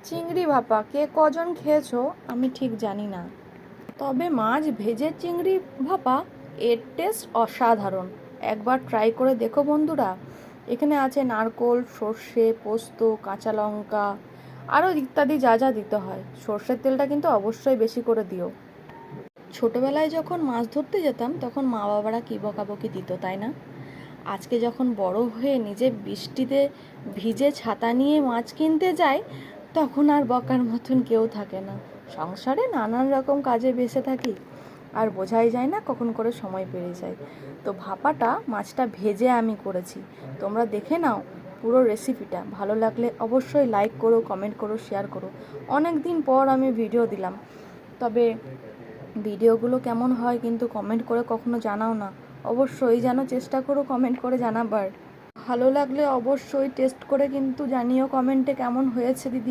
চিংড়ি ভাপা কে কজন খেয়েছো আমি ঠিক জানি না, তবে মাছ ভেজে চিংড়ি ভাপা এর টেস্ট অসাধারণ। একবার ট্রাই করে দেখো বন্ধুরা। এখানে আছে নারকোল, সর্ষে, পোস্ত, কাঁচা লঙ্কা, আরও ইত্যাদি যা যা দিতে হয়। সর্ষের তেলটা কিন্তু অবশ্যই বেশি করে দিও। ছোটবেলায় যখন মাছ ধরতে যেতাম তখন মা বাবারা কী বকাবকি দিত, তাই না? আজকে যখন বড় হয়ে নিজে বৃষ্টিতে ভিজে ছাতা নিয়ে মাছ কিনতে যাই, তখন আর বকার মতন কেউ থাকে না। সংসারে নানান রকম কাজে বেঁচে থাকি, আর বোঝাই যায় না কখন করে সময় পেরিয়ে যায়। তো ভাপাটা মাছটা ভেজে আমি করেছি, তোমরা দেখে নাও পুরো রেসিপিটা। ভালো লাগলে অবশ্যই লাইক করো, কমেন্ট করো, শেয়ার করো। অনেক দিন পর আমি ভিডিও দিলাম, তবে ভিডিওগুলো কেমন হয় কিন্তু কমেন্ট করে কখনো জানাও না। অবশ্যই যেন চেষ্টা করো কমেন্ট করে জানাবার। ভালো লাগলে অবশ্যই টেস্ট করে কিন্তু জানিও কমেন্টে কেমন হয়েছে দিদি।